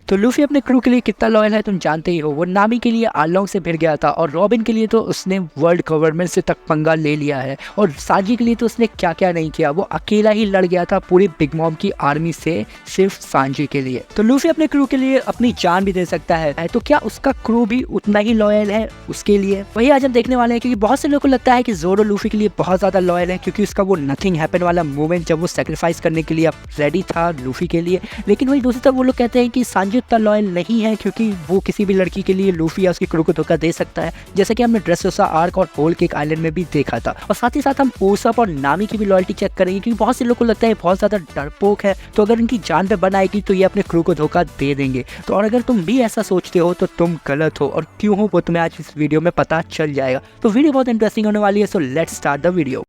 तो लूफी अपने क्रू के लिए कितना लॉयल है तुम जानते ही हो। वो नामी के लिए आरलॉन्ग से भिड़ गया था और रॉबिन के लिए तो उसने वर्ल्ड गवर्नमेंट से तक पंगा ले लिया है, और सांजी के लिए तो उसने क्या क्या नहीं किया। वो अकेला ही लड़ गया था पूरी बिग मॉम की आर्मी से सिर्फ सांजी के लिए। तो लूफी अपने क्रू के लिए अपनी जान भी दे सकता है, तो क्या उसका क्रू भी उतना ही लॉयल है उसके लिए? वही आज हम देखने वाले हैं, क्योंकि बहुत से लोगों को लगता है कि जोरो लूफी के लिए बहुत ज्यादा लॉयल है, क्योंकि उसका वो नथिंग हैपन वाला मोमेंट जब वो सेक्रीफाइस करने के लिए रेडी था लूफी के लिए। लेकिन वही दूसरी तरफ वो लोग कहते हैं कि सांजी उतना लॉयल नहीं है, क्योंकि वो किसी भी लड़की के लिए लूफी या उसकी क्रू को धोखा दे सकता है, जैसे कि हमने ड्रेसरोसा आर्क और होल केक आइलैंड में भी देखा था। और साथ ही साथ हम ओसप और नामी की भी लॉयल्टी चेक करेंगे, क्योंकि बहुत से लोगों को लगता है बहुत ज्यादा डरपोक है, तो अगर इनकी जान पे बन आएगी तो ये अपने क्रू को धोखा दे देंगे। तो और अगर तुम भी ऐसा सोचते हो तो तुम गलत हो, और क्यों हो वो तुम्हें आज इस वीडियो में पता चल जाएगा। तो वीडियो बहुत इंटरेस्टिंग होने वाली है, so let's start the video.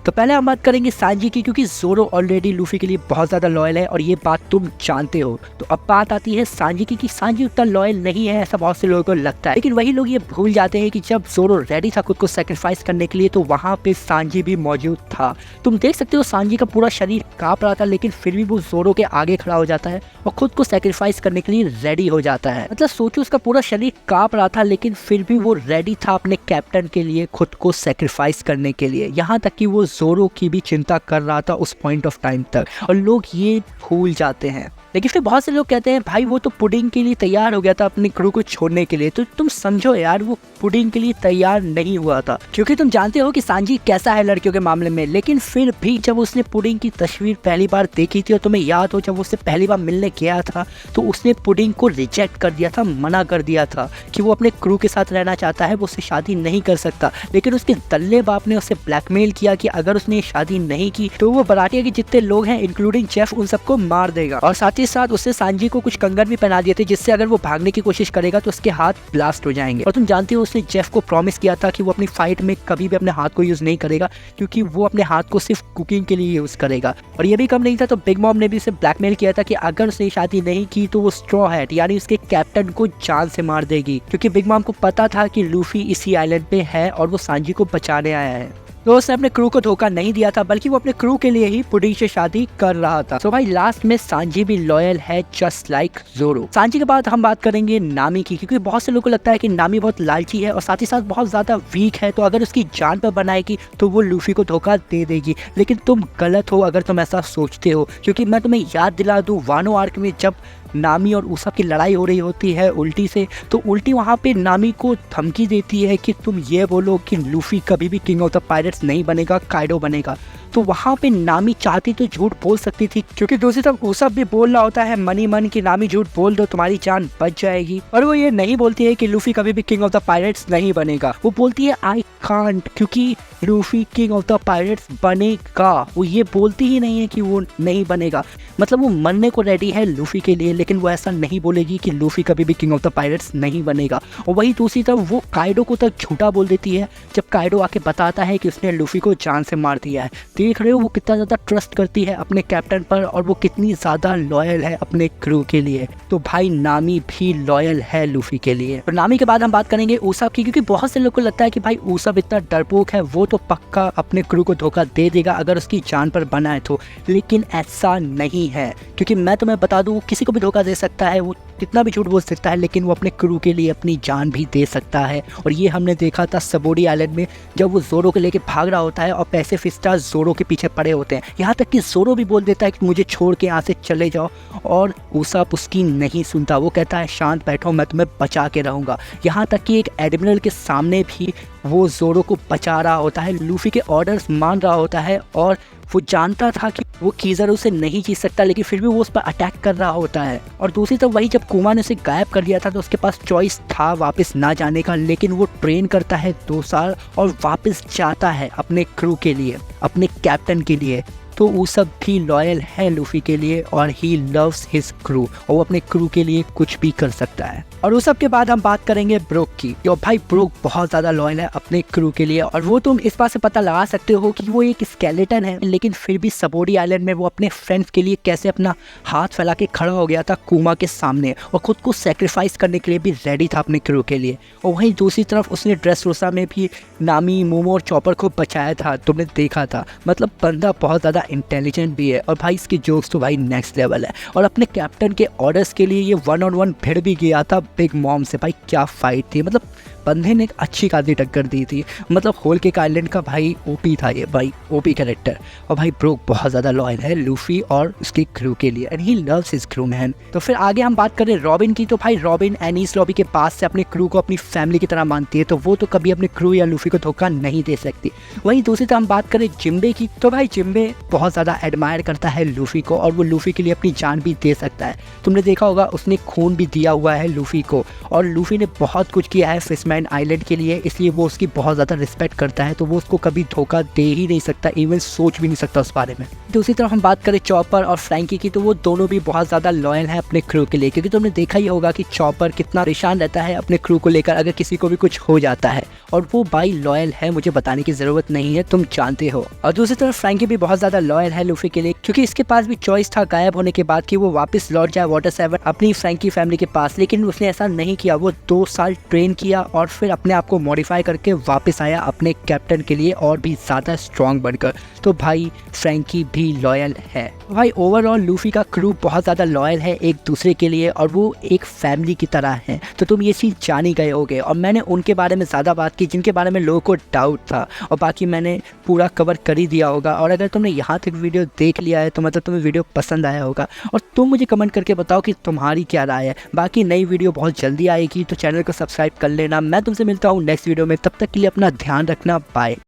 तो पहले हम बात करेंगे सांजी की, क्योंकि जोरो ऑलरेडी लूफी के लिए बहुत ज़्यादा लॉयल है और ये बात तुम जानते हो। तो अब बात आती है सांजी की कि सांजी उतना लॉयल नहीं है, ऐसा बहुत से लोगों को लगता है। लेकिन वही लोग ये भूल जाते हैं कि जब जोरो रेडी था खुद को सेक्रीफाइस करने के लिए, तो वहाँ पे सांजी भी मौजूद था। तुम देख सकते हो सांजी का पूरा शरीर काँप रहा था, लेकिन फिर भी वो जोरो के आगे खड़ा हो जाता है और खुद को सेक्रीफाइस करने के लिए रेडी हो जाता है। मतलब सोचो, उसका पूरा शरीर काँप रहा था, लेकिन फिर भी वो रेडी था अपने कैप्टन के लिए खुद को सेक्रीफाइस करने के लिए। यहाँ तक कि वो जोरो की भी चिंता कर रहा था उस पॉइंट ऑफ टाइम तक, और लोग ये भूल जाते हैं। लेकिन फिर बहुत से लोग कहते हैं भाई वो तो पुडिंग के लिए तैयार हो गया था अपनी क्रू को छोड़ने के लिए। तो तुम समझो यार, वो पुडिंग के लिए तैयार नहीं हुआ था, क्योंकि तुम जानते हो कि सांजी कैसा है लड़कियों के मामले में। लेकिन फिर भी जब उसने पुडिंग की तस्वीर पहली बार देखी थी, और तुम्हें याद हो जब उससे पहली बार मिलने गया था, तो उसने पुडिंग को रिजेक्ट कर दिया था, मना कर दिया था कि वो अपने क्रू के साथ रहना चाहता है, वो उससे शादी नहीं कर सकता। लेकिन उसके दल्ले बाप ने उसे ब्लैकमेल किया कि अगर उसने शादी नहीं की तो वो बराटिया के जितने लोग हैं इंक्लूडिंग जेफ उन सबको मार देगा। और साथ ही साथ उससे सांजी को कुछ कंगन भी पहना दिए थे, जिससे अगर वो भागने की कोशिश करेगा तो उसके हाथ ब्लास्ट हो जाएंगे। और तुम जानते हो उसने जेफ को प्रॉमिस किया था कि वो अपनी फाइट में कभी भी अपने हाथ को यूज नहीं करेगा, क्योंकि वो अपने हाथ को सिर्फ कुकिंग के लिए यूज करेगा। और ये भी कम नहीं था, तो बिग मॉम ने भी उसे ब्लैकमेल किया था कि अगर उसने शादी नहीं की तो वो स्ट्रॉ हैट यानी उसके कैप्टन को जान से मार देगी, क्योंकि बिग मॉम को पता था कि लूफी इसी आइलैंड पे है और वो सांजी को बचाने आया है। तो उसने अपने क्रू को धोखा नहीं दिया था, बल्कि वो अपने क्रू के लिए ही पुडिंग से शादी कर रहा था। तो भाई लास्ट में सांजी भी लॉयल है, जस्ट लाइक जोरो। सांजी के बाद हम बात करेंगे नामी की, क्योंकि बहुत से लोगों को लगता है कि नामी बहुत लालची है और साथ ही साथ बहुत ज्यादा वीक है, तो अगर उसकी जान पर बनाएगी तो वो लूफी को धोखा दे देगी। लेकिन तुम गलत हो अगर तुम ऐसा सोचते हो, क्योंकि मैं तुम्हें याद दिला दूं, वानो आर्क में जब नामी और उसाप की लड़ाई हो रही होती है उल्टी से, तो उल्टी वहाँ पे नामी को धमकी देती है कि तुम ये बोलो कि लूफी कभी भी किंग ऑफ द पायरेट्स नहीं बनेगा, काइडो बनेगा। तो वहाँ पे नामी चाहती तो झूठ बोल सकती थी, क्योंकि दूसरी तरफ उसाप भी बोल रहा होता है मनी मन कि नामी झूठ बोल दो तुम्हारी जान बच जाएगी। और वो ये नहीं बोलती है कि लूफी कभी भी किंग ऑफ द पायरेट्स नहीं बनेगा, वो बोलती है आई कांट, क्योंकि Luffy king of the pirates बनेगा। वो ये बोलती ही नहीं है कि वो नहीं बनेगा, मतलब वो मरने को रेडी है लूफी के लिए, लेकिन वो ऐसा नहीं बोलेगी कि लूफी कभी भी किंग ऑफ द पायरेट्स नहीं बनेगा। और वही दूसरी तरफ वो काइडो को तक झूठा बोल देती है, जब काइडो आके बताता है कि उसने लूफी को जान से मार दिया है। देख रहे हो वो कितना ज़्यादा ट्रस्ट करती है अपने कैप्टन पर, और वो कितनी ज़्यादा लॉयल है अपने क्रू के लिए। तो भाई नामी भी लॉयल है लूफी के लिए। और नामी के बाद हम बात करेंगे उसाप की, क्योंकि बहुत से लोगों को लगता है कि भाई उसाप इतना डरपोक है, वो तो पक्का अपने क्रू को धोखा दे देगा अगर उसकी जान पर बना है तो। लेकिन ऐसा नहीं है, क्योंकि मैं तुम्हें बता दूं, किसी को भी धोखा दे सकता है, वो कितना भी झूठ बोल सकता है, लेकिन वो अपने क्रू के लिए अपनी जान भी दे सकता है। और ये हमने देखा था सबोडी आइलैंड में, जब वो जोरो को लेके भाग रहा होता है और पैसिफिस्टा जोरो के पीछे पड़े होते हैं। यहाँ तक कि जोरो भी बोल देता है कि मुझे छोड़ के यहाँ से चले जाओ, और उसाप उसकी नहीं सुनता। वो कहता है शांत बैठो, मैं तुम्हें बचा के रहूँगा। यहाँ तक कि एक एडमिरल के सामने भी वो जोरो को बचा रहा होता है, लूफी के ऑर्डर्स मान रहा होता है, और वो जानता था कि वो कीज़रो से नहीं जीत सकता, लेकिन फिर भी वो उस पर अटैक कर रहा होता है। और दूसरी तरफ वही जब कुमा ने उसे गायब कर दिया था, तो उसके पास चॉइस था वापस ना जाने का, लेकिन वो ट्रेन करता है 2 साल और वापस जाता है अपने क्रू के लिए, अपने कैप्टन के लिए। तो वो सब भी लॉयल है लूफी के लिए, और ही लव्स हिज क्रू, और वो अपने क्रू के लिए कुछ भी कर सकता है। और उस सब के बाद हम बात करेंगे ब्रोक की। यो भाई ब्रोक बहुत ज़्यादा लॉयल है अपने क्रू के लिए, और वो तुम इस बात से पता लगा सकते हो कि वो एक स्केलेटन है, लेकिन फिर भी सबोडी आइलैंड में वो अपने फ्रेंड्स के लिए कैसे अपना हाथ फैला के खड़ा हो गया था कुमा के सामने, और खुद को सेक्रीफाइस करने के लिए भी रेडी था अपने क्रू के लिए। और वहीं दूसरी तरफ उसने ड्रेसरोसा में भी नामी, मोमो और चॉपर को बचाया था, तुमने देखा था। मतलब बंदा बहुत ज़्यादा इंटेलिजेंट भी है और भाई इसके जोक्स तो भाई नेक्स्ट लेवल है। और अपने कैप्टन के ऑर्डर्स के लिए ये 1-on-1 भिड़ भी गया था बिग मॉम से। भाई क्या फाइट थी, मतलब बंदे ने एक अच्छी खासी टक्कर दी थी। मतलब होल केक आइलैंड का भाई ओपी था ये, भाई ओपी कैरेक्टर। और भाई ब्रूक बहुत ज़्यादा लॉयल है लूफी और उसकी क्रू के लिए, and he loves his crew man. तो फिर आगे हम बात करें रॉबिन की, तो भाई रॉबिन एनीस लॉबी के पास से अपने क्रू को अपनी फैमिली की तरह मानती है, तो वो तो कभी अपने क्रू या लूफी को धोखा नहीं दे सकती। वहीं दूसरी तरफ हम बात करें जिम्बे की, तो भाई जिम्बे बहुत ज़्यादा एडमायर करता है लूफी को और वो लूफी के लिए अपनी जान भी दे सकता है। तुमने देखा होगा उसने खून भी दिया हुआ है लूफी को, और लूफी ने बहुत कुछ किया है फिशमैन आइलैंड के लिए, इसलिए वो उसकी बहुत ज़्यादा रिस्पेक्ट करता है। तो वो उसको कभी धोखा दे ही नहीं सकता, इवन सोच भी नहीं सकता उस बारे में। दूसरी तरफ हम बात करें चॉपर और फ्रैंकी की, तो वो दोनों भी बहुत ज़्यादा लॉयल हैं अपने क्रू के लिए, क्योंकि तुमने देखा ही होगा कि चॉपर कितना परेशान रहता है अपने क्रू को लेकर अगर किसी को भी कुछ हो जाता है, और वो भाई लॉयल है, मुझे बताने की ज़रूरत नहीं है, तुम जानते हो। और दूसरी तरफ फ्रैंकी भी बहुत ज़्यादा लॉयल है लूफी के लिए, क्योंकि इसके पास भी चॉइस था गायब होने के बाद कि वो वापस लौट जाए वाटर 7 अपनी फ्रैंकी फैमिली के पास, लेकिन उसने ऐसा नहीं किया। वो 2 साल ट्रेन किया और फिर अपने आप को मॉडिफाई करके वापस आया अपने कैप्टन के लिए और भी ज़्यादा स्ट्रॉन्ग बनकर। तो भाई फ्रैंकी भी लॉयल है। भाई ओवरऑल लूफी का क्रू बहुत ज़्यादा लॉयल है एक दूसरे के लिए और वो एक फैमिली की तरह है। तो तुम ये चीज़ जान ही गए होगे, और मैंने उनके बारे में ज़्यादा बात की जिनके बारे में लोगों को डाउट था, और बाकी मैंने पूरा कवर कर ही दिया होगा। और अगर तुमने यहाँ तक वीडियो देख लिया है तो मतलब तुम्हें वीडियो पसंद आया होगा, और तुम मुझे कमेंट करके बताओ कि तुम्हारी क्या राय है। बाकी नई वीडियो बहुत जल्दी आएगी, तो चैनल को सब्सक्राइब कर लेना। मैं तुमसे मिलता हूँ नेक्स्ट वीडियो में, तब तक के लिए अपना ध्यान रखना, बाय।